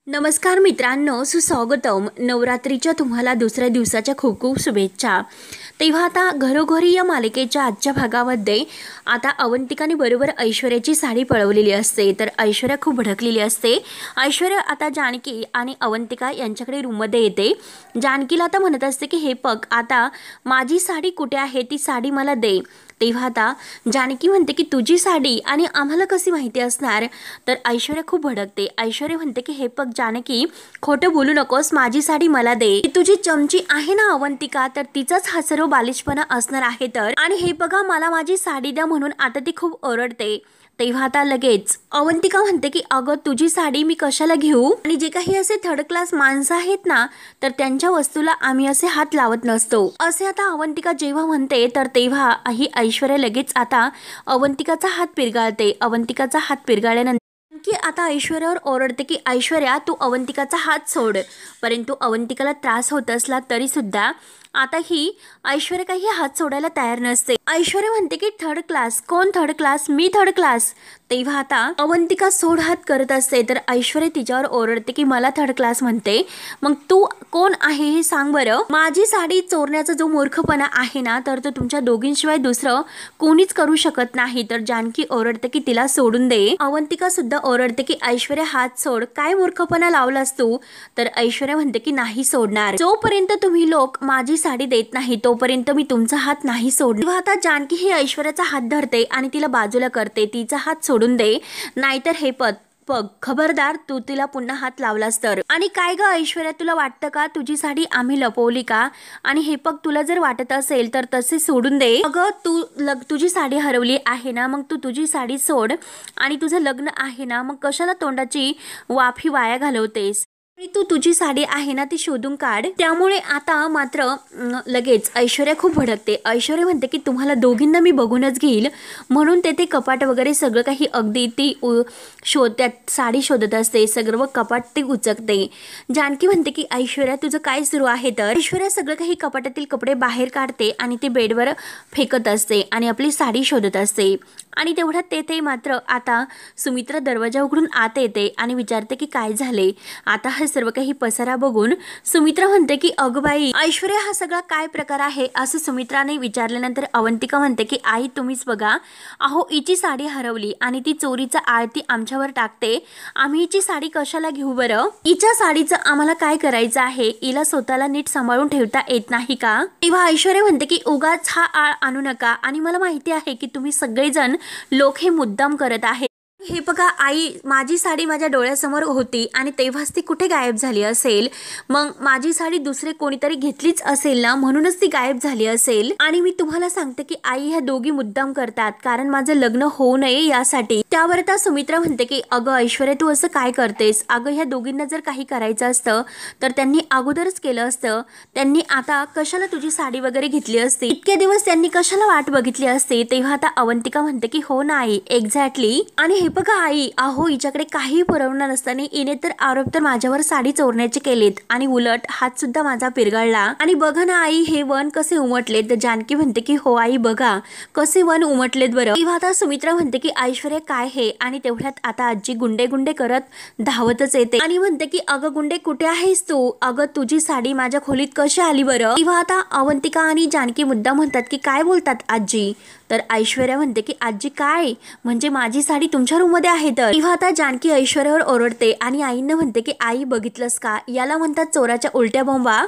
नमस्कार मित्रांनो, सुस्वागतम. नवरात्रीच्या तुम्हाला दुसऱ्या दिवसाच्या खूप खूप शुभेच्छा. तेव्हा आता घरोघरी या मालिकेच्या आजच्या भागामध्ये आता अवंतिकाने बरोबर ऐश्वर्याची साडी पळवलेली असते. तर ऐश्वर्या खूप भडकलेली असते. ऐश्वर्या आता जानकी आणि अवंतिका यांच्याकडे रूममध्ये येते. जानकीला आता म्हणत असते की हे बघ, आता माझी साडी कुठे आहे, ती साडी मला दे. तेव्हा आता जानकी म्हणते की तुझी साडी आणि आम्हाला कशी माहिती असणार. तर ऐश्वर्या खूप भडकते. ऐश्वर्या म्हणते की हे बघ जानकी, खोटं बोलू नकोस, माझी साडी मला दे. तुझी चमची आहे ना अवंतिका, तर तिचाच हा सर्व बालिशपणा असणार आहे. तर आणि हे बघा, मला माझी साडी द्या म्हणून आता ती खूप ओरडते. तेव्हा आता लगेच अवंतिका म्हणते की अगं, तुझी साडी मी कशाला घेऊ, आणि जे काही असे थर्ड क्लास माणसं आहेत ना, तर त्यांच्या वस्तूला आम्ही असे हात लावत नसतो, असे आता अवंतिका जेव्हा म्हणते. तर तेव्हा ही ऐश्वर्या लगेच आता अवंतिकाचा हात पिरगाळते. अवंतिकाचा हात पिरगाळल्यानंतर की आता ऐश्वर्यावर ओरडते की ऐश्वर्या, तू अवंतिकाचा हात सोड. परंतु अवंतिकाला त्रास होत असला तरी सुद्धा आता ही ऐश्वर्या काही हात सोडायला तयार नसते. ऐश्वर्या म्हणते की थर्ड क्लास कोण? Third class? मी थर्ड क्लास? तेव्हा आता अवंतिका सोड हात करत असते. तर ऐश्वर्या तिच्यावर ओरडते की मला थर्ड क्लास म्हणते, मग तू कोण आहे हे सांग बरं. माझी साडी चोरण्याचा जो मूर्खपणा आहे ना, तर तो तुमच्या दोघींशिवाय दुसरं कोणीच करू शकत नाही. तर जानकी ओरडते की तिला सोडून दे. अवंतिका सुद्धा ओरडते की ऐश्वर्या हात सोड, काय मूर्खपणा लावलास तू. तर ऐश्वर्या म्हणते की नाही सोडणार, जोपर्यंत तुम्ही लोक माझी साडी देत नाही तोपर्यंत मी तुमचा हात नाही सोडणार. तेव्हा आता जानकी ही ऐश्वर्याचा हात धरते आणि तिला बाजूला करते. तिचा हात सोडून दे, नाहीतर हे पद बघ, खबरदार तू तिला पुन्हा हात लावलास तर. आणि काय ग ऐश्वर्या, तुला वाटतं का तुझी साडी आम्ही लपवली का? आणि हे पग, तुला जर वाटत असेल तर तसे सोडून दे. अगं, तुझी साडी हरवली आहे ना, मग तू तुझी साडी सोड. आणि तुझं लग्न आहे ना, मग कशाला तोंडाची वाफी वाया घालवतेस. तू तुझी साडी आहे ना, ती शोधून काढ. त्यामुळे आता मात्र लगेच ऐश्वर्या खूप भडकते. ऐश्वर्या म्हणते की तुम्हाला दोघींना मी बघूनच घेईल, म्हणून ते कपाट वगैरे सगळं काही अगदी ती त्यात साडी शोधत असते. सगळं कपाट ती उचकते. जानकी म्हणते की ऐश्वर्या, तुझं काय सुरू आहे. तर ऐश्वर्या सगळं काही कपाटातील कपडे बाहेर काढते आणि ते बेडवर फेकत असते आणि आपली साडी शोधत असते. आणि तेवढ्यात तेथे मात्र आता सुमित्रा दरवाजा उघडून आत येते आणि विचारते की काय झाले. आता हा सर्व काही पसारा बघून सुमित्रा म्हणते की अगं बाई ऐश्वर्या, हा सगळा काय प्रकार आहे, असं सुमित्राने विचारल्यानंतर अवंतिका म्हणते की आई तुम्हीच बघा, अहो हिची साडी हरवली आणि ती चोरीचा आळती आमच्यावर टाकते. आम्ही हिची साडी कशाला घेऊ बरं. हिच्या साडीचं आम्हाला काय करायचं आहे, हिला स्वतःला नीट सांभाळून ठेवता येत नाही का. तेव्हा ऐश्वर्या म्हणते की उगाच हा आळ आणू नका, आणि मला माहिती आहे की तुम्ही सगळेजण लोक हे मुद्दाम करत आहेत. हे बघा आई, माझी साडी माझ्या डोळ्यासमोर होती आणि तेव्हाच ती कुठे गायब झाली असेल. मग माझी साडी दुसरे कोणीतरी घेतलीच असेल ना, म्हणूनच ती गायब झाली असेल. आणि मी तुम्हाला सांगते की आई, ह्या दोघी मुद्दाम करतात, कारण माझं लग्न होऊ नये यासाठी. त्यावर आता सुमित्रा म्हणते की अगं ऐश्वर्या, तू असं काय करतेस. अगं, ह्या दोघींना जर काही करायचं असतं तर त्यांनी अगोदरच केलं असतं. त्यांनी आता कशाला तुझी साडी वगैरे घेतली असती, इतके दिवस त्यांनी कशाला वाट बघितली असती. तेव्हा आता अवंतिका म्हणते की हो नाही, एक्झॅक्टली. आणि हे बघा आई, अहो हिच्याकडे काही पुरवणार नसताना हिने तर आरोप तर माझ्यावर साडी चोरण्याचे केलेत, आणि उलट हात सुद्धा माझा पिरगाळला. आणि बघा ना आई, हे वन कसे उमटलेत. तर जानकी म्हणते की हो आई, बघा कसे वन उमटलेत बरं. तेव्हा आता सुमित्रा म्हणते की ऐश्वर्या काय हे. आणि तेवढ्यात आता आजी गुंडे गुंडे करत धावतच येते आणि म्हणते की अगं गुंडे, कुठे आहेस तू. अगं, तुझी साडी माझ्या खोलीत कशी आली बरं. तेव्हा आता अवंतिका आणि जानकी मुद्दा म्हणतात की काय बोलतात आजी. तर ऐश्वर्या म्हणते की आजी काय, म्हणजे माझी साडी तुमच्या रूम मध्ये आहे. तर तेव्हा आता जानकी ऐश्वर्यावर ओरडते आणि आईंना म्हणते की आई, बघितलंस का, याला म्हणतात चोराच्या उलट्या बोंबा.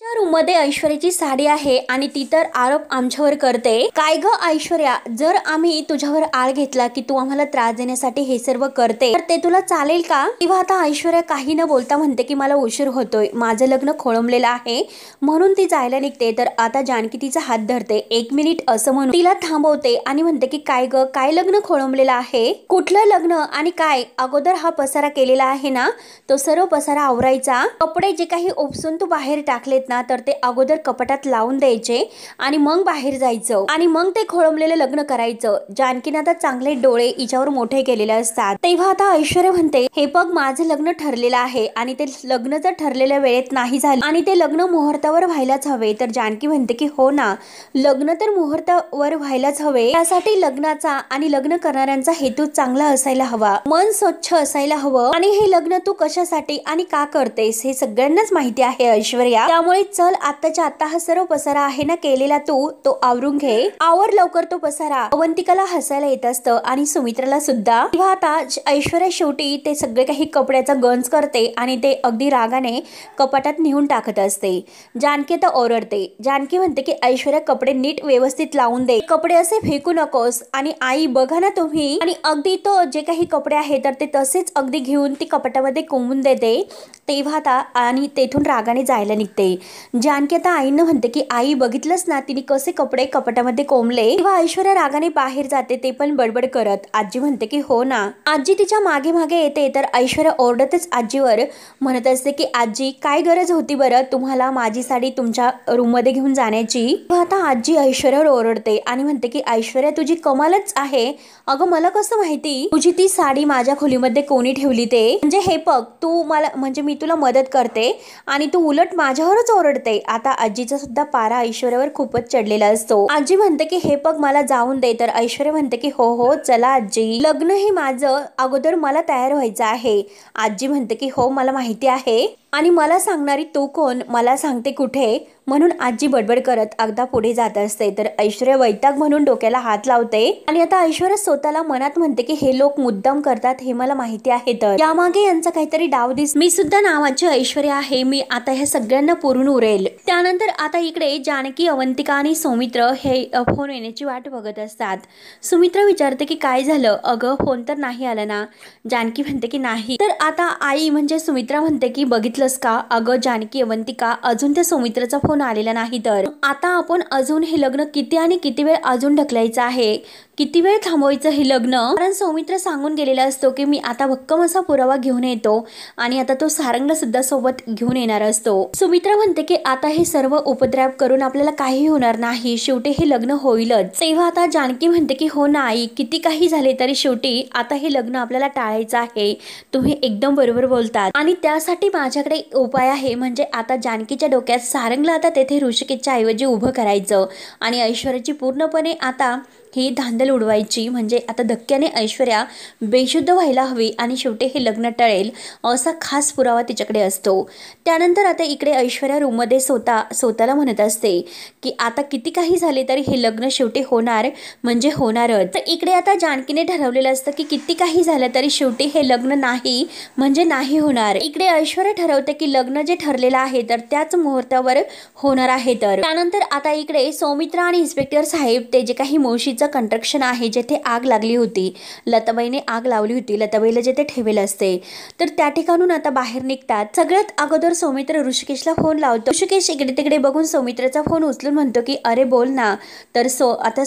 रूम मध्ये ऐश्वर्याची साडी आहे आणि ती तर आरोप आमच्यावर करते. काय ग ऐश्वर्या, जर आम्ही तुझ्यावर आळ घेतला की तू आम्हाला त्रास देण्यासाठी हे सर्व करते, तर ते तुला चालेल का. तेव्हा आता ऐश्वर्या काही न बोलता म्हणते की मला उशीर होतोय, माझं लग्न खोळंबलेलं आहे, म्हणून ती जायला निघते. तर आता जानकी तिचा हात धरते. एक मिनिट असं म्हणून तिला थांबवते आणि म्हणते की काय ग, काय लग्न खोळंबलेलं आहे. कुठलं लग्न आणि काय. अगोदर हा पसारा केलेला आहे ना, तो सर्व पसारा आवरायचा. कपडे जे काही उपसून तू बाहेर टाकलेत ना, ना तर ते अगोदर कपाटात लावून द्यायचे आणि मग बाहेर जायचं आणि मग ते खोळंबलेलं लग्न करायचं. जानकीने आता चांगले डोळे हिच्यावर मोठे केलेले असतात. तेव्हा आता ऐश्वर्या म्हणते, हे बघ माझं लग्न ठरलेलं आहे आणि ते लग्न जर ठरलेल्या वेळेत नाही झालं आणि ते लग्न मुहूर्तावर व्हायलाच हवे. तर जानकी म्हणते की हो ना, लग्न तर मुहूर्तावर व्हायलाच हवे. त्यासाठी लग्नाचा आणि लग्न करणाऱ्यांचा हेतू चांगला असायला हवा, मन स्वच्छ असायला हवं आणि हे लग्न तू कशासाठी आणि का करतेस हे सगळ्यांनाच माहिती आहे ऐश्वर्या. त्यामुळे चल आत्ताच्या आता हा सर्व पसारा आहे ना केलेला तो आवरून घे, आवर लवकर तो पसारा. अवंतिकाला हसायला येत असतं आणि सुमित्राला सुद्धा. तेव्हा आता ऐश्वर्या शेवटी ते सगळे काही कपड्याचा गंज करते आणि ते अगदी रागाने कपाटात नेऊन टाकत असते. जानकी तर ओरडते. जानकी म्हणते की ऐश्वर्या कपडे नीट व्यवस्थित लावून दे, कपडे असे फेकू नकोस. आणि आई बघा ना तुम्ही, आणि अगदी तो जे काही कपडे आहेत तर ते तसेच अगदी घेऊन ती कपाटामध्ये कोंबून देते. तेव्हा आता आणि तेथून रागाने जायला निघते. जानकी आता आईनं म्हणते की आई बघितलंच ना तिने कसे कपडे कपाटामध्ये कोंबले. तेव्हा ऐश्वर्या रागाने बाहेर जाते, ते पण बडबड करत. आजी म्हणते की हो ना. आजी तिच्या मागे मागे येते तर ऐश्वर्या ओरडतच आजीवर म्हणत असते की आजी काय गरज होती बरं तुम्हाला माझी साडी तुमच्या रूम मध्ये घेऊन जाण्याची. आता आजी ऐश्वर्यावर ओरडते आणि म्हणते की ऐश्वर्या तुझी कमालच आहे. अगं मला कसं माहिती तुझी ती साडी माझ्या खोलीमध्ये कोणी ठेवली ते. म्हणजे हे बघ तू मला म्हणजे मी तुला मदत करते आणि तू उलट माझ्यावरच ओरडते. आता आजीचा सुद्धा पारा ऐश्वर्यावर खूपच चढलेला असतो. आजी म्हणते की हे बघ मला जाऊन दे. तर ऐश्वर्या म्हणते की हो हो चला आजी, लग्न हे माझं, अगोदर मला तयार व्हायचं आहे. आजी म्हणते की हो मला माहिती आहे आणि मला सांगणारी तू कोण, मला सांगते कुठे, म्हणून आजी बडबड करत अगदा पुढे जात असते. तर ऐश्वर्या वैताग म्हणून डोक्याला हात लावते आणि आता ऐश्वर्या स्वतःला मनात म्हणते की हे लोक मुद्दाम करतात हे मला माहिती आहे, तर यामागे यांचा काहीतरी डाव दिस, मी सुद्धा नावाची ऐश्वर्या आहे, मी आता ह्या सगळ्यांना पुरून उरेल. त्यानंतर आता इकडे जानकी, अवंतिका आणि सौमित्र हे फोन येण्याची वाट बघत असतात. सुमित्रा विचारते की काय झालं, अगं फोन तर नाही आला ना. जानकी म्हणते की नाही. तर आता आई म्हणजे सुमित्रा म्हणते की बघितलंस का, अगं जानकी अवंतिका अजून त्या सौमित्राचा फोन आलेला नाही, तर आता आपण अजून हे लग्न किती आणि किती वेळ अजून ढकलायचं आहे, किती वेळ थांबवायचं हे लग्न. कारण सौमित्र सांगून गेलेला असतो की मी आता भक्कम असा पुरावा घेऊन येतो आणि आता तो सारंगला सुद्धा सोबत घेऊन येणार असतो. सुमित्रा म्हणते की आता हे सर्व उपद्रव करून आपल्याला काही होणार नाही, शेवटी हे लग्न होईलच. तेव्हा आता जानकी म्हणते की हो ना आई, किती काही झाले तरी शेवटी आता हे लग्न आपल्याला टाळायचं आहे, तुम्ही एकदम बरोबर बोलतात आणि त्यासाठी माझ्याकडे उपाय आहे. म्हणजे आता जानकीच्या डोक्यात सारंगला आता तेथे ऋषिकेशच्या ऐवजी उभं करायचं आणि ऐश्वर्याची पूर्णपणे आता ही धांदल उडवायची. म्हणजे आता धक्क्याने ऐश्वर्या बेशुद्ध व्हायला हवी आणि शेवटी हे लग्न टळेल असा खास पुरावा तिच्याकडे असतो. त्यानंतर आता इकडे ऐश्वर्या रूममध्ये स्वतःला म्हणत असते की आता किती काही झाले तरी हे लग्न शेवटी होणार म्हणजे होणारच. तर इकडे आता जानकीने ठरवलेलं असतं की किती काही झालं तरी शेवटी हे लग्न नाही म्हणजे नाही होणार. इकडे ऐश्वर्या ठरवते की लग्न जे ठरलेलं आहे तर त्याच मुहूर्तावर होणार आहे. तर त्यानंतर आता इकडे सौमित्र आणि इन्स्पेक्टर साहेब ते जे काही मोशीचं कंस्ट्रक्शन आहे जिथे आग लागली होती, लताबाईने आग लावली होती, लताबाईला जिथे ठेवले असते, तर त्या ठिकाणून आता बाहेर निघतात. सगळ्यात अगोदर सौमित्र ऋषिकेशला फोन लावतो. ऋषिकेश इकडे तिकडे बघून सौमित्राचा फोन उचलून म्हणतो की अरे बोल ना. तर आता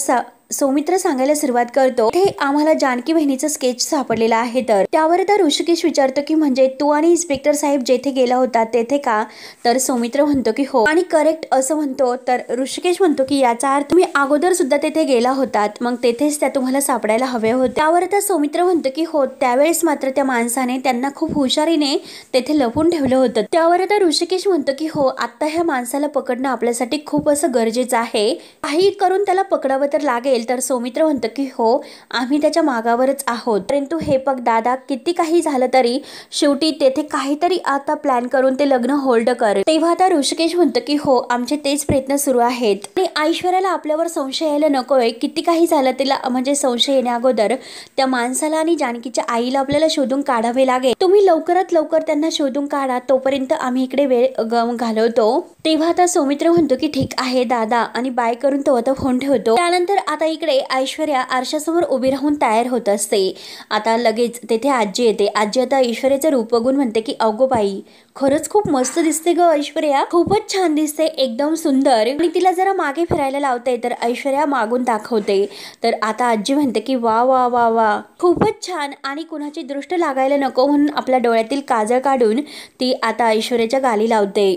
सौमित्र सांगायला सुरुवात करतो हे आम्हाला जानकी बहिणीचं स्केच सापडलेलं आहे. तर त्यावर तर ऋषिकेश विचारतो की म्हणजे तू आणि इन्स्पेक्टर साहेब जेथे गेला होता तेथे का. तर सौमित्र म्हणतो की हो आणि करेक्ट असं म्हणतो. तर ऋषिकेश म्हणतो की याचा अर्थ तुम्ही अगोदर सुद्धा तेथे गेला होतात, मग तेथेच त्या तुम्हाला सापडायला हव्या होत्या. त्यावर तर सौमित्र म्हणतो की हो त्यावेळेस मात्र त्या माणसाने त्यांना खूप हुशारीने तेथे लपून ठेवलं होतं. त्यावर तर ऋषिकेश म्हणतो की हो आता ह्या माणसाला पकडणं आपल्यासाठी खूप असं गरजेचं आहे, काही करून त्याला पकडावं तर लागेल. तर सौमित्र म्हणतो की हो आम्ही त्याच्या मागावरच आहोत, परंतु हे बघ दादा किती काही झालं तरी शेवटी तेथे काहीतरी आता प्लॅन करून ते लग्न होल्ड कर. तेव्हा आता ऋषिकेश म्हणतो की हो आमचे तेच प्रयत्न सुरू आहेत आणि ऐश्वर्याला आपल्यावर संशय यायला नकोय. किती काही झालं तिला म्हणजे संशय येण्या अगोदर त्या माणसाला आणि जानकीच्या आईला आपल्याला शोधून काढावे लागेल. तुम्ही लवकरात लवकर त्यांना शोधून काढा, तोपर्यंत आम्ही इकडे वेळ घालवतो. तेव्हा आता सौमित्र म्हणतो की ठीक आहे दादा आणि बाय करून तो आता फोन ठेवतो. त्यानंतर आता इकडे ऐश्वर्या आरशासमोर उभी राहून तयार होत असते. आता लगेच तेथे आजी येते. आजी आता ऐश्वर्याचं रूप बघून म्हणते की अगो बाई, खरंच खूप मस्त दिसते ग ऐश्वर्या, खूपच छान दिसते, एकदम सुंदर. आणि तिला जरा मागे फिरायला लावते तर ऐश्वर्या मागून दाखवते. तर आता आजी म्हणते की वा वा वा वा, खूपच छान. आणि कुणाची दृष्ट लागायला नको म्हणून आपल्या डोळ्यातील काजळ काढून ती आता ऐश्वर्याच्या गाली लावते.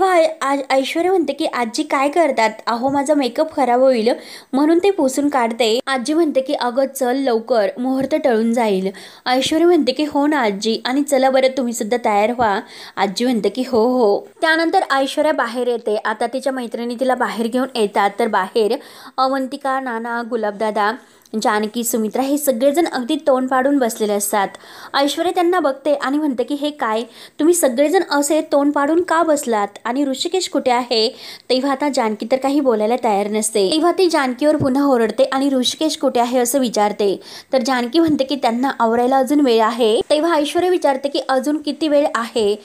ऐश्वर्या म्हणते की आजी काय करतात? अहो माझा मेकअप खराब होईल म्हणून ते पुसून काढते. आजी म्हणते की अगं चल लवकर, मुहूर्त टळून जाईल. ऐश्वर्या म्हणते की हो ना आजी, आणि चला बरं तुम्ही सुद्धा तयार व्हा. आजी म्हणते की हो हो. त्यानंतर ऐश्वर्या बाहेर येते. आता तिच्या मैत्रिणी तिला बाहेर घेऊन येतात. तर बाहेर अवंतिका, नाना, गुलाबदादा, जानकी, सुमित्रा हे सगळेजण अगदी तोंड पाडून बसलेले असतात. ऐश्वर्या त्यांना बघते आणि म्हणते की हे काय, तुम्ही सगळेजण असे तोंड पाडून का बसलात? आणि ऋषिकेश कुठे आहे? तेव्हा आता जानकी तर काही बोलायला तयार नसते. तेव्हा ती जानकीवर पुन्हा ओरडते आणि ऋषिकेश कुठे आहे असं विचारते. तर जानकी म्हणते की त्यांना आवरायला अजून वेळ आहे. तेव्हा ऐश्वर्या विचारते की अजून किती वेळ आहे?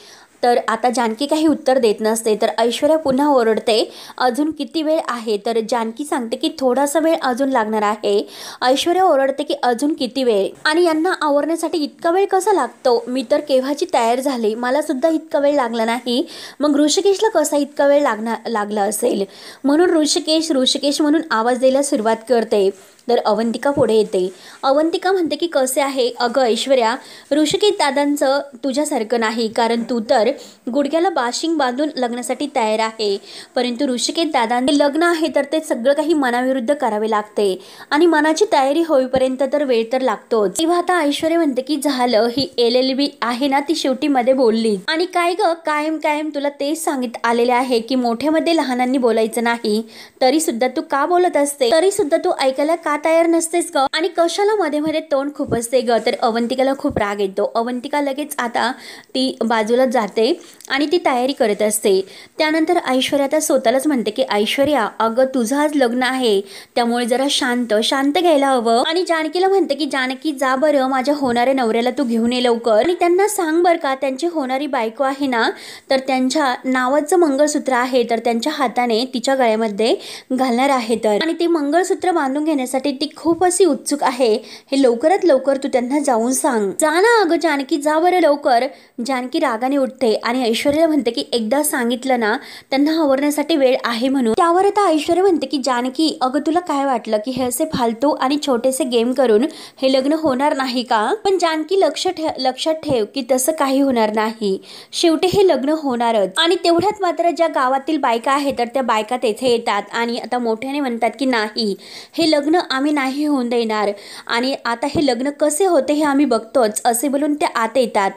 तर आता जानकी काही उत्तर देत नसते. तर ऐश्वर्या पुन्हा ओरडते अजून किती वेळ आहे? तर जानकी सांगते की थोडासा वेळ अजून लागणार आहे. ऐश्वर्या ओरडते की अजून किती वेळ? आणि यांना आवरण्यासाठी इतका वेळ कसा लागतो? मी तर केव्हाची तयार झाली, मला सुद्धा इतका वेळ लागला नाही, मग ऋषिकेशला कसा इतका वेळ लागला असेल? म्हणून ऋषिकेश ऋषिकेश म्हणून आवाज द्यायला सुरुवात करते. तर अवंतिका पुढे येते. अवंतिका म्हणते की कसे आहे? अगं ऐश्वर्या, ऋषिकेश दादांचं तुझ्यासारखं नाही, कारण तू तर गुडघ्याला बाशिंग बांधून लग्नासाठी तयार आहे, परंतु ऋषिकेश दादांचे लग्न आहे तर ते सगळं काही मनाविरुद्ध करावे लागते आणि मनाची तयारी होईपर्यंत तर वेळ तर लागतोच. तेव्हा आता ऐश्वर्या म्हणते की झालं, ही LLB आहे ना ती शेवटी मध्ये बोलली. आणि काय ग, कायम कायम तुला तेच सांगित आलेले आहे की मोठ्यामध्ये लहानांनी बोलायचं नाही, तरी सुद्धा तू का बोलत असते? तरी सुद्धा तू ऐकायला का तयार नसतेस ग? आणि कशाला मध्ये मध्ये तोंड खुपसते ग? तर अवंतिकाला खूप राग येतो. अवंतिका लगेच आता ती बाजूला जाते आणि ती तयारी करत असते. त्यानंतर ऐश्वर्या आता स्वतःलाच म्हणते की ऐश्वर्या, अगं तुझं आज लग्न आहे, त्यामुळे जरा शांत शांत घ्यायला हवं. आणि जानकीला म्हणते की जानकी जा बरं, माझ्या होणाऱ्या नवऱ्याला तू घेऊन ये लवकर, आणि त्यांना सांग बरं का त्यांची होणारी बायको आहे ना, तर त्यांच्या नावाचं मंगळसूत्र आहे, तर त्यांच्या हाताने तिच्या गळ्यामध्ये घालणार आहे. तर आणि ते मंगळसूत्र बांधून घेण्यासाठी ती खूप अशी उत्सुक आहे. हे लवकरात लवकर तू त्यांना जाऊन सांग. जा ना अगं जानकी, जा बरं लवकर. जानकी रागाने उठते आणि ऐश्वर्याला म्हणते की एकदा सांगितलं ना त्यांना आवरण्यासाठी वेळ आहे म्हणून. त्यावर आता ऐश्वर्या म्हणते की जानकी, अगं तुला काय वाटलं की हे असे फालतू आणि छोटेसे गेम करून हे लग्न होणार नाही का? पण जानकी लक्षात ठेव की तसं काही होणार नाही, शेवटी हे लग्न होणारच. आणि तेवढ्यात मात्र ज्या गावातील बायका आहेत तर त्या बायका तेथे येतात आणि आता मोठ्याने म्हणतात की नाही, हे लग्न आम्ही नाही होऊन देणार, आणि आता हे लग्न कसे होते हे आम्ही बघतोच, असे बोलून त्या आत येतात.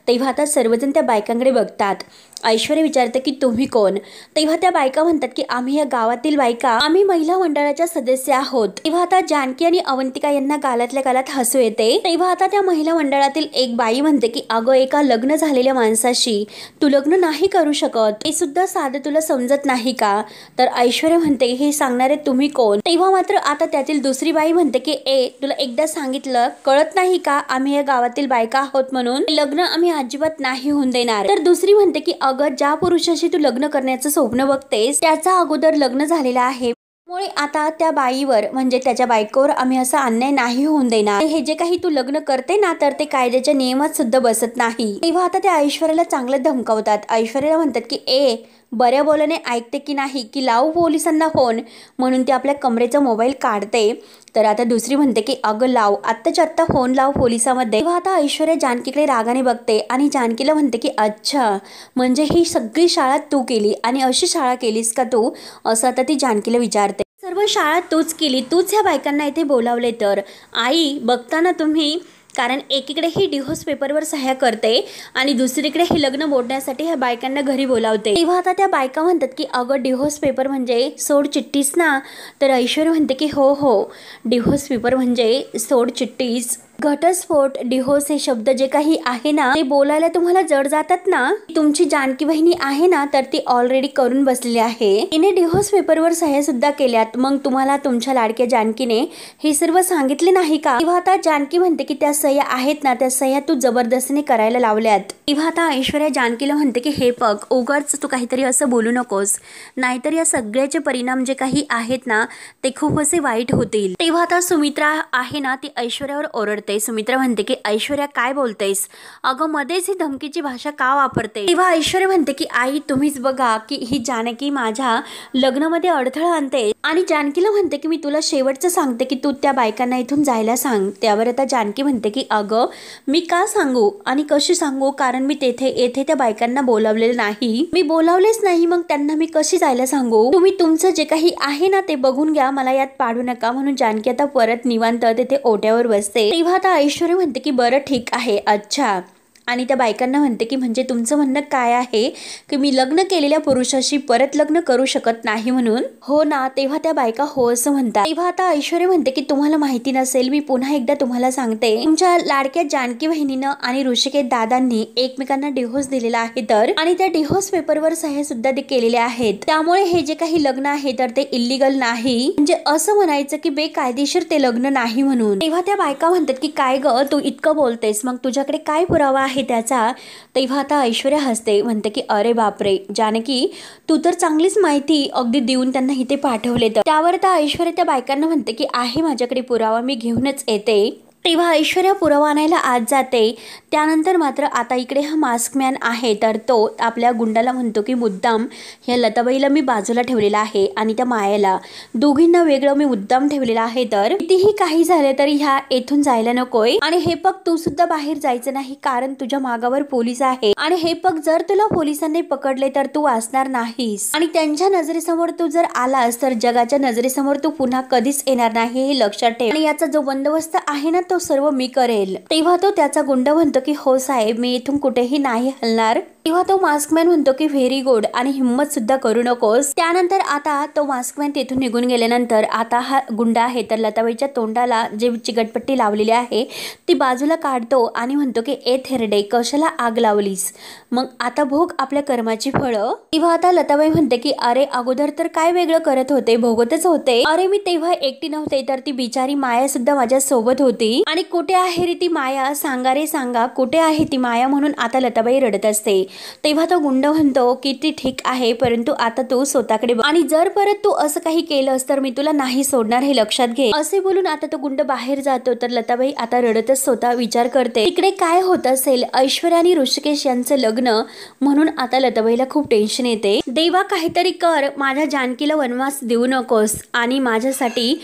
तेव्हा आता सर्वजण त्या बायकांकडे बघतात. ऐश्वर्या विचारते की तुम्ही कोण? तेव्हा त्या बायका म्हणतात की आम्ही या गावातील बायका, आम्ही महिला मंडळाच्या सदस्य आहोत. तेव्हा आता जानकी आणि अवंतिका यांना गालातल्या गालात हसू येते. तेव्हा आता त्या महिला मंडळातील एक बाई म्हणते की अगं एका लग्न झालेल्या माणसाशी तू लग्न नाही करू शकत, हे सुद्धा साधं तुला समजत नाही का? तर ऐश्वर्या म्हणते हे सांगणारे तुम्ही कोण? तेव्हा मात्र आता त्यातील दुसरी बाई म्हणते की तुला एकदा सांगितलं कळत नाही का, आम्ही या गावातील बायका आहोत म्हणून लग्न आम्ही अजिबात नाही होऊन देणार. तर दुसरी म्हणते की अगं ज्या पुरुषाशी तू लग्न करण्याचं स्वप्न बघतेस त्याचा अगोदर लग्न झालेलं आहे, त्यामुळे आता त्या बाईवर म्हणजे त्याच्या बायकोवर आम्ही असा अन्याय नाही होऊन देणार. हे जे काही तू लग्न करते ना तर ते कायद्याच्या नियमात सुद्धा बसत नाही. तेव्हा आता त्या ऐश्वर्याला चांगलं धमकावतात. ऐश्वर्याला म्हणतात की बऱ्या बोलाने ऐकते की नाही, की लावू पोलिसांना फोन, म्हणून ती आपल्या कमरेचा मोबाईल काढते. तर आता दुसरी म्हणते की अगं लाव, आत्ताच्या आत्ता फोन लाव पोलिसामध्ये. तेव्हा आता ऐश्वर्या जानकीकडे रागाने बघते आणि जानकीला म्हणते की अच्छा, म्हणजे ही सगळी शाळा तू केली आणि अशी शाळा केलीस का तू, असं आता ती जानकीला विचारते. सर्व शाळा तूच केली, तूच ह्या बायकांना इथे बोलावले. तर आई बघताना तुम्ही, कारण एकीकडे ही डिव्होर्स पेपरवर सह्या करते आणि दुसरीकडे हे लग्न मोडण्यासाठी ह्या बायकांना घरी बोलावते. तेव्हा आता त्या बायका म्हणतात की अगं डिव्होर्स पेपर म्हणजे सोड चिठ्ठीच ना? तर ऐश्वर्या म्हणते की हो हो, डिव्होर्स पेपर म्हणजे सोड चिठ्ठीच. घटस्फोट, डिव्होर्स हे शब्द जे काही आहे ना ते बोलायला तुम्हाला जड जातात ना. तुमची जानकी वहिनी आहे ना तर ती ऑलरेडी करून बसलेली आहे. तिने डिव्होर्स पेपरवर सह्या सुद्धा केल्यात. मग तुम्हाला तुमच्या लाडक्या जानकीने हे सर्व सांगितले नाही का? तेव्हा आता जानकी म्हणते की त्या सह्या आहेत ना त्या सह्या तू जबरदस्तीने करायला लावल्यात. तेव्हा आता ऐश्वर्या जानकीला म्हणते की हे बघ, उगाच तू काहीतरी असं बोलू नकोस, नाहीतर या सगळ्याचे परिणाम जे काही आहेत ना ते खूप असे वाईट होतील. तेव्हा आता सुमित्रा आहे ना ती ऐश्वर्यावर ओरडते. सुमित्रा म्हणते की ऐश्वर्या काय बोलतेस, अगं मध्येच ही धमकीची भाषा का वापरते. तेव्हा ऐश्वर्या म्हणते की आई तुम्हीच बघा की ही जानकी माझ्या लग्नामध्ये अडथळा आणते. आणि जानकीला म्हणते की मी तुला शेवटचं सांगते की तू त्या बायकांना इथून जायला सांग. त्यावर आता जानकी म्हणते की अगं मी का सांगू आणि कशी सांगू, कारण मी येथे त्या बायकांना बोलावलेलं नाही, मी बोलावलेच नाही, मग त्यांना मी कशी जायला सांगू. तुम्ही तुमचं जे काही आहे ना ते बघून घ्या, मला यात पाडू नका. म्हणून जानकी आता परत निवांत तिथे ओट्यावर बसते. तेव्हा आता ऐश्वर्या म्हणते की बरं ठीक आहे, अच्छा. आणि त्या बायकांना म्हणते की म्हणजे तुमचं म्हणणं काय आहे की मी लग्न केलेल्या पुरुषाशी परत लग्न करू शकत नाही म्हणून, हो ना. तेव्हा त्या बायका हो असं म्हणतात. तेव्हा आता ऐश्वर्या म्हणते की तुम्हाला माहिती नसेल, मी पुन्हा एकदा तुम्हाला सांगते, तुमच्या लाडक्या जानकी बहिणीनं आणि ऋषिकेश दादांनी एकमेकांना डिव्होर्स दिलेला आहे तर, आणि त्या डिव्होर्स पेपरवर सह्या सुद्धा ते केलेले आहेत. त्यामुळे हे जे काही लग्न आहे तर ते इल्लीगल नाही, म्हणजे असं म्हणायचं की बेकायदेशीर ते लग्न नाही म्हणून. तेव्हा त्या बायका म्हणतात की काय ग तू इतकं बोलतेस, मग तुझ्याकडे काय पुरावा आहे त्याचा. तेव्हा आता ऐश्वर्या हसते, म्हणते की अरे बापरे जानकी, तू तर चांगलीच माहिती अगदी देऊन त्यांना इथे पाठवले. तर त्यावर आता ऐश्वर्या त्या बायकांना म्हणते की आहे माझ्याकडे पुरावा, मी घेऊनच येते. तेव्हा ऐश्वर्या पुरावा आणायला आत जाते. त्यानंतर मात्र आता इकडे हा मास्कमॅन आहे तर तो आपल्या गुंडाला म्हणतो की मुद्दाम ह्या लताबाईला मी बाजूला ठेवलेला आहे आणि त्या मायाला दोघींना वेगळं मी मुद्दाम ठेवलेलं आहे, तर कितीही काही झालं तरी ह्या येथून जायला नकोय. आणि हे पग तू सुद्धा बाहेर जायचं नाही, कारण तुझ्या मागावर पोलीस आहे. आणि हे पग जर तुला पोलिसांनी पकडले तर तू वाचणार नाहीस, आणि त्यांच्या नजरेसमोर तू जर आलास तर जगाच्या नजरेसमोर तू पुन्हा कधीच येणार नाही, हे लक्षात ठेव. आणि याचा जो बंदोबस्त आहे ना तो सर्व मी करेल. तेव्हा तो त्याचा गुंड म्हणतो की हो साहेब, मी इथून कुठेही नाही हलणार. तेव्हा तो मास्कमॅन म्हणतो की व्हेरी गुड, आणि हिम्मत सुद्धा करू नकोस. त्यानंतर आता तो मास्कमॅन तिथून निघून गेल्यानंतर आता हा गुंडा आहे तर लताबाईच्या तोंडाला जे चिकटपट्टी लावलेली आहे ती बाजूला काढतो आणि म्हणतो की ए थेरडे, कशाला आग लावलीस, मग आता भोग आपल्या कर्माची फळं. तेव्हा आता लताबाई म्हणते की अरे अगोदर तर काय वेगळं करत होते, भोगतच होते. अरे मी तेव्हा एकटी नव्हते तर ती बिचारी माया सुद्धा माझ्या सोबत होती. आणि कुठे आहे रे ती माया, सांगा रे सांगा, कुठे आहे ती माया. म्हणून आता लताबाई रडत असते. तेव्हा तो गुंड म्हणतो की ती ठीक आहे, परंतु आता तू स्वतःकडे बघ, आणि जर परत तू असं काही केलंस तर मी तुला नाही सोडणार, हे लक्षात घे. असे बोलून आता तो गुंड बाहेर जातो. तर लताबाई आता रडतच स्वतः विचार करते इकडे काय होत असेल, ऐश्वर्या आणि ऋषिकेश यांचं लग्न. म्हणून आता लताबाईला खूप टेन्शन येते. देवा काहीतरी कर, माझ्या जानकीला वनवास देऊ नकोस, आणि माझ्यासाठी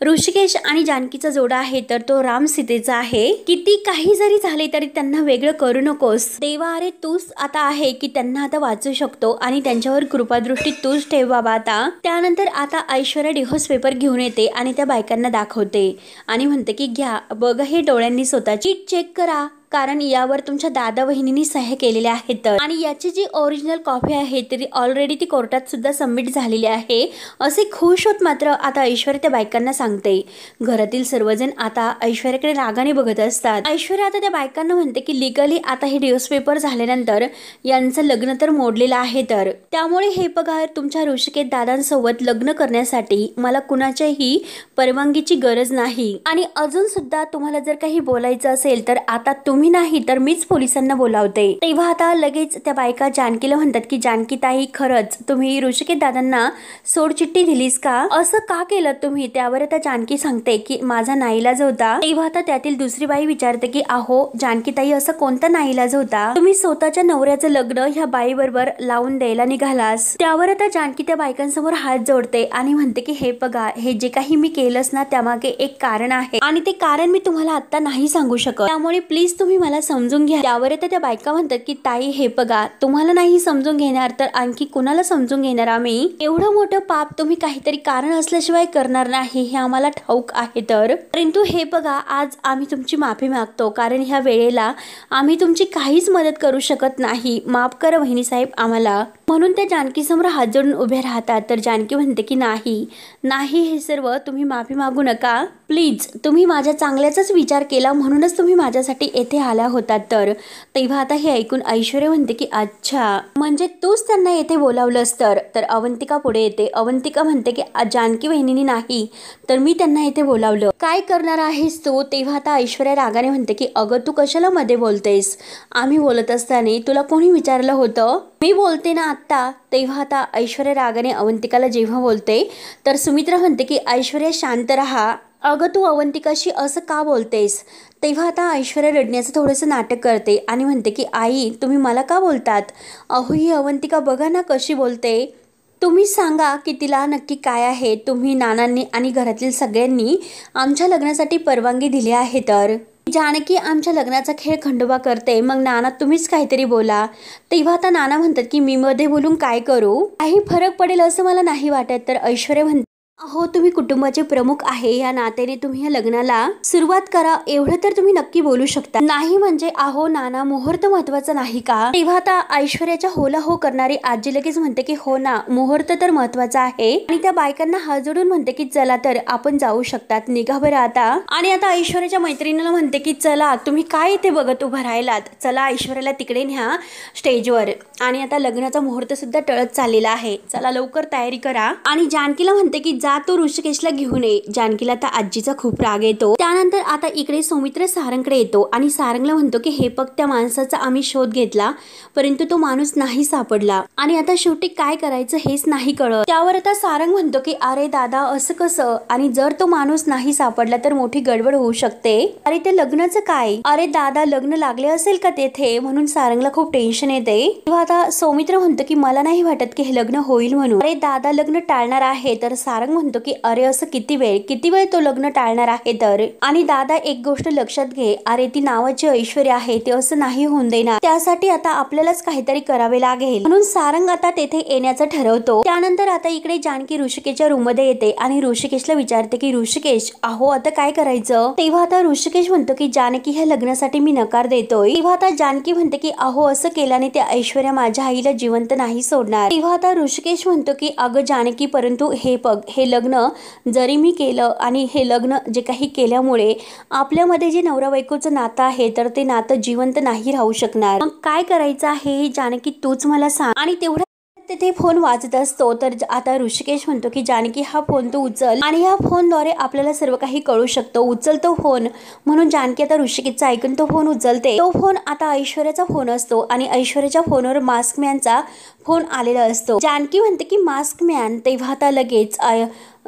ऋषिकेश आणि जानकीचा जोडा आहे तर तो राम सीतेचा आहे. किती काही जरी झाले तरी त्यांना वेगळं करू नकोस देवा. अरे तूच आता आहे की त्यांना आता वाचू शकतो, आणि त्यांच्यावर कृपादृष्टी तूच ठेव बाबा आता. त्यानंतर आता ऐश्वर्या डिव्होर्स पेपर घेऊन येते आणि त्या बायकांना दाखवते आणि म्हणते की घ्या बघा, हे डोळ्यांनी स्वतःची चेक करा, कारण यावर तुमच्या दादा वहिनींनी सह्या केलेल्या आहेत. आणि याची जी ओरिजिनल कॉपी आहे तरी ऑलरेडी ती कोर्टात सुद्धा सबमिट झालेली आहे. असे खुश होत मात्र आता ऐश्वर्या त्या बायकांना सांगते. घरातील सर्वजण आता ऐश्वर्याकडे रागाने बघत असतात. ऐश्वर्या आता त्या बायकांना म्हणते की लिगली आता हे डिव्होर्स पेपर झाल्यानंतर यांचं लग्न तर मोडलेलं आहे, तर त्यामुळे हे पगार तुमच्या ऋषिकेश दादांसोबत लग्न करण्यासाठी मला कुणाच्याही परवानगीची गरज नाही. आणि अजून सुद्धा तुम्हाला जर काही बोलायचं असेल तर आता तुम्ही नाही तर मीच पोलिसांना बोलावते. तेव्हा आता लगेच त्या बायका जानकीला म्हणतात की जानकी ताई, खरंच तुम्ही ऋषिकेश दादांना सोडचिठ्ठी दिलीस का, असं का केलं तुम्ही. त्यावर आता जानकी सांगते की माझा नाईलाज होता. तेव्हा आता त्यातील दुसरी बाई विचारते की अहो जानकी ताई, असं कोणता नाईलाज होता, तुम्ही स्वतःच्या नवऱ्याचं लग्न ह्या बाई बरोबर लावून द्यायला निघालास. त्यावर आता जानकी त्या बायकांसमोर हात जोडते आणि म्हणते की हे बघा, हे जे काही मी केलंस ना त्यामागे एक कारण आहे, आणि ते कारण मी तुम्हाला आता नाही सांगू शकत, त्यामुळे प्लीज तुम्ही मला समजून घ्या. त्यावर आता त्या बायका म्हणतात की ताई हे बघा, तुम्हाला नाही समजून घेणार तर आणखी कुणाला समजून घेणार आम्ही. एवढं मोठं पाप तुम्ही काहीतरी कारण असल्याशिवाय करणार नाही हे आम्हाला ठाऊक आहे, तर परंतु हे बघा, आज आम्ही तुमची माफी मागतो, कारण ह्या वेळेला आम्ही तुमची काहीच मदत करू शकत नाही. माफ करा वहिनी साहेब आम्हाला. म्हणून त्या जानकीसमोर हात जोडून उभे राहतात. तर जानकी म्हणते की नाही नाही, हे सर्व तुम्ही माफी मागू नका प्लीज, तुम्ही माझ्या चांगल्याचाच विचार केला म्हणूनच तुम्ही माझ्यासाठी येथे आल्या होतात. तर तेव्हा आता हे ऐकून ऐश्वर्या म्हणते की अच्छा, म्हणजे तूच त्यांना येथे बोलावलंस. तर अवंतिका पुढे येते. अवंतिका म्हणते की जानकी वहिनीनी नाही तर मी त्यांना येथे बोलावलं, काय करणार आहेस तू. तेव्हा आता ऐश्वर्या रागाने म्हणते की अगं तू कशाला मध्ये बोलतेस, आम्ही बोलत असताना तुला कोणी विचारलं होतं, मी बोलते ना आत्ता. तेव्हा आता ऐश्वर्या रागाने अवंतिकाला जेव्हा बोलते तर सुमित्रा म्हणते की ऐश्वर्या शांत रहा, अगं तू अवंतिकाशी असं का बोलतेस. तेव्हा आता ऐश्वर्या रडण्याचं थोडंसं नाटक करते आणि म्हणते की आई तुम्ही मला का बोलतात, अहो ही अवंतिका बघा ना कशी बोलते, तुम्ही सांगा की तिला नक्की काय आहे. तुम्ही नानांनी आणि घरातील सगळ्यांनी आमच्या लग्नासाठी परवानगी दिली आहे, तर जानकी आमच्या लग्नाचा खेळ खंडोबा करते, मग नाना तुम्हीच काहीतरी बोला. तेव्हा आता नाना म्हणतात की मी मध्ये बोलून काय करू, काही फरक पडेल असं मला नाही वाटत. तर ऐश्वर्या म्हणते अहो तुम्ही कुटुंबाचे प्रमुख आहे, या नात्याने तुम्ही या लग्नाला सुरुवात करा एवढं तर तुम्ही नक्की बोलू शकता. नाही म्हणजे अहो नाना मुहूर्त महत्वाचा नाही का. तेव्हा आता ऐश्वर्याच्या होला हो करणारी आजी लगेच म्हणते की हो ना मुहूर्त तर महत्वाचा आहे. आणि त्या बायकांना हात जोडून म्हणते की चला तर आपण जाऊ शकतात, निघा बरं आता. आणि आता ऐश्वर्याच्या मैत्रिणीला म्हणते की चला तुम्ही काय इथे बघत उभं राहिलात, चला ऐश्वर्याला तिकडे न्या स्टेजवर. आणि आता लग्नाचा मुहूर्त सुद्धा टळत चाललेला आहे, चला लवकर तयारी करा. आणि जानकीला म्हणते की तो ऋषिकेशला घेऊन ये. जानकीला आता आजीचा खूप राग येतो. त्यानंतर आता इकडे सौमित्र सारंगकडे येतो आणि सारंगला म्हणतो की हे बघ त्या माणसाचा आम्ही शोध घेतला परंतु तो माणूस नाही सापडला आणि आता शेवटी काय करायचं हेच नाही कळत. त्यावर आता सारंग म्हणतो की अरे दादा असं कसं, आणि जर तो माणूस नाही सापडला तर मोठी गडबड होऊ शकते. अरे ते लग्नाचं काय, अरे दादा लग्न लागले असेल का तेथे, म्हणून सारंगला खूप टेन्शन येते. तेव्हा आता सौमित्र म्हणतो की मला नाही वाटत की हे लग्न होईल म्हणून. अरे दादा लग्न टाळणार आहे. तर सारंग म्हणतो की अरे असं किती वेळ तो लग्न टाळणार आहे. तर आणि दादा एक गोष्ट लक्षात घे, अरे ती नावाची ऐश्वर्या आहे ते असं नाही होऊन देणार, त्यासाठी आता आपल्यालाच काहीतरी करावे लागेल. म्हणून सारंग आता तेथे येण्याचं ठरवतो. त्यानंतर आता इकडे जानकी ऋषिकेशच्या रूम मध्ये येते आणि ऋषिकेशला विचारते की ऋषिकेश अहो आता काय करायचं. तेव्हा आता ऋषिकेश म्हणतो की जानकी ह्या लग्नासाठी मी नकार देतोय. तेव्हा आता जानकी म्हणते की अहो असं केल्याने त्या ऐश्वर्या माझ्या आईला जिवंत नाही सोडणार. तेव्हा आता ऋषिकेश म्हणतो की अगं जानकी परंतु हे बघ हे लग्न जरी मी केलं आणि हे लग्न जे काही केल्यामुळे आपल्यामध्ये जे नवरा बायकोचं नातं आहे तर ते नातं जिवंत नाही राहू शकणार, मग काय करायचं आहे जानकी तूच मला सांग. आणि तेवढं तिथे फोन वाजत असतो. तर आता ऋषिकेश म्हणतो की जानकी हा फोन तू उचल आणि या फोनद्वारे आपल्याला सर्व काही कळू शकतं, उचल तो फोन. म्हणून जानकी आता ऋषिकेशचा ऐकून तो फोन उचलते. तो फोन आता ऐश्वर्याचा फोन असतो आणि ऐश्वर्याच्या फोनवर मास्क मॅनचा फोन आलेला असतो. जानकी म्हणते की मास्क मॅन. तेव्हा आता लगेच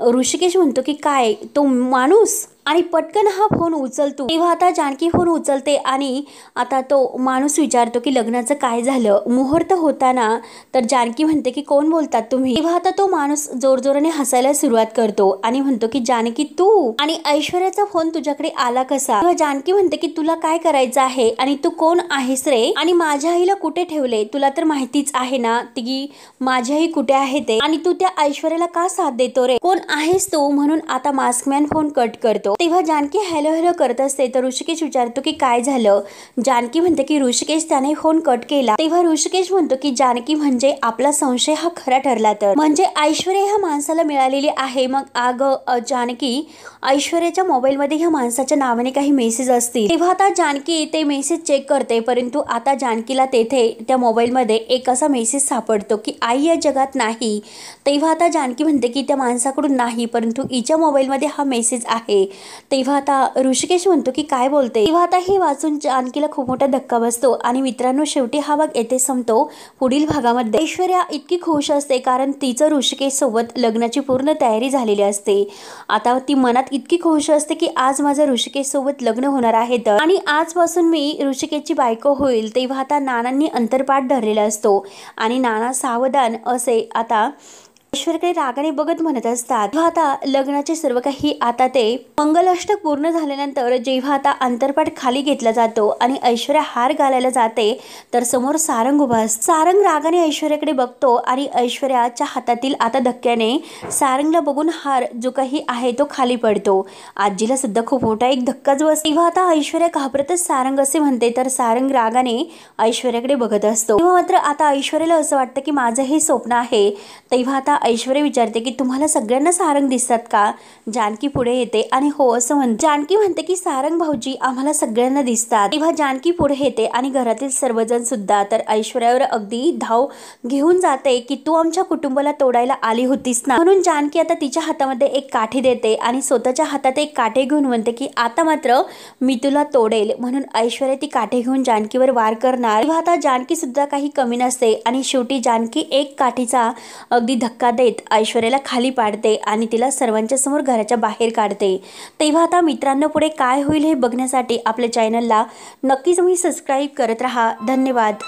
ऋषिकेश म्हणतो की काय तो माणूस, आणि पटकन हा फोन उचलतो. तेव्हा आता जानकी फोन उचलते आणि आता तो माणूस विचारतो की लग्नाचं काय झालं, मुहूर्त होता ना. तर जानकी म्हणते की कोण बोलतात तुम्ही. तेव्हा आता तो माणूस जोरजोराने हसायला सुरुवात करतो आणि म्हणतो की जानकी तू, आणि ऐश्वर्याचा फोन तुझ्याकडे आला कसा. तेव्हा जानकी म्हणते की तुला काय करायचं आहे आणि तू कोण आहेस रे, आणि माझ्या आईला कुठे ठेवले, तुला तर माहितीच आहे ना ती माझी आई कुठे आहे ते, आणि तू त्या ऐश्वर्याला का साथ देतो रे, कोण आहेस तू. म्हणून आता मास्कमॅन फोन कट करतो. तेव्हा जानकी हॅलो हॅलो करत असते. तर ऋषिकेश विचारतो की काय झालं. जानकी म्हणते की ऋषिकेश त्याने फोन कट केला. तेव्हा ऋषिकेश म्हणतो की जानकी म्हणजे आपला संशय हा खरा ठरला, तर म्हणजे ऐश्वर्या ह्या माणसाला मिळालेली आहे. मग जानकी ऐश्वर्याच्या मोबाईल मध्ये ह्या माणसाच्या नावाने काही मेसेज असतील. तेव्हा आता जानकी ते मेसेज चेक करते परंतु आता जानकीला तेथे त्या मोबाईल मध्ये एक असा मेसेज सापडतो की आई या जगात नाही. तेव्हा आता जानकी म्हणते की त्या माणसाकडून नाही परंतु हिच्या मोबाईल मध्ये हा मेसेज आहे. तेव्हा आता ऋषिकेश म्हणतो की काय बोलते. तेव्हा आता हे वाचून जानकीला खूप मोठा धक्का बसतो. आणि मित्रांनो शेवटी हा भाग येथे संपतो. पुढील भागामध्ये ऐश्वर्या इतकी खुश असते कारण तिचं ऋषिकेश सोबत लग्नाची पूर्ण तयारी झालेली असते. आता ती मनात इतकी खुश असते की आज माझं ऋषिकेश सोबत लग्न होणार आहे आणि आजपासून मी ऋषिकेशची बायको होईल. तेव्हा आता नानांनी अंतरपाठ धरलेला असतो आणि नाना सावधान असे आता ऐश्वर्याकडे रागाने बघत म्हणत असतात. जेव्हा आता लग्नाचे सर्व काही आता ते मंगलाष्टक पूर्ण झाल्यानंतर जेव्हा आता अंतरपाट खाली घेतला जातो आणि ऐश्वर्या हार घालायला जाते तर समोर सारंग उभा असतो. सारंग रागाने ऐश्वर्याकडे बघतो आणि ऐश्वर्याच्या हातातील आता धक्क्याने सारंगला बघून हार जो काही आहे तो खाली पडतो. आजीला सुद्धा खूप मोठा एक धक्काच बसतो. तेव्हा आता ऐश्वर्या घाबरतच सारंग असे म्हणते तर सारंग रागाने ऐश्वर्याकडे बघत असतो. तेव्हा मात्र आता ऐश्वर्याला असं वाटतं की माझं हे स्वप्न आहे. तेव्हा आता ऐश्वर्या विचारते की तुम्हाला सगळ्यांना सारंग दिसतात का? जानकी पुढे येते आणि हो असं म्हणते. जानकी म्हणते की सारंग भाऊजी आम्हाला सगळ्यांना दिसतात. तेव्हा जानकी पुढे येते आणि घरातील सर्वजण सुद्धा तर ऐश्वर्यावर अगदी धाव घेऊन जाते की तू आमच्या कुटुंबाला तोडायला आली होतीस ना. म्हणून जानकी आता तिच्या हातामध्ये एक काठी देते आणि स्वतःच्या हातात एक काठी घेऊन म्हणते की आता मात्र मी तुला तोडेल. म्हणून ऐश्वर्या ती काठी घेऊन जानकीवर वार करणार. तेव्हा आता जानकी सुद्धा काही कमी नसते आणि शेवटी जानकी एक काठीचा अगदी धक्का देत ऐश्वर्याला खाली पाडते आणि तिला सर्वांच्या समोर घराच्या बाहेर काढते. तेव्हा आता मित्रांनो पुढे काय होईल हे बघण्यासाठी आपल्या चॅनलला नक्कीच तुम्ही सबस्क्राईब करत राहा. धन्यवाद.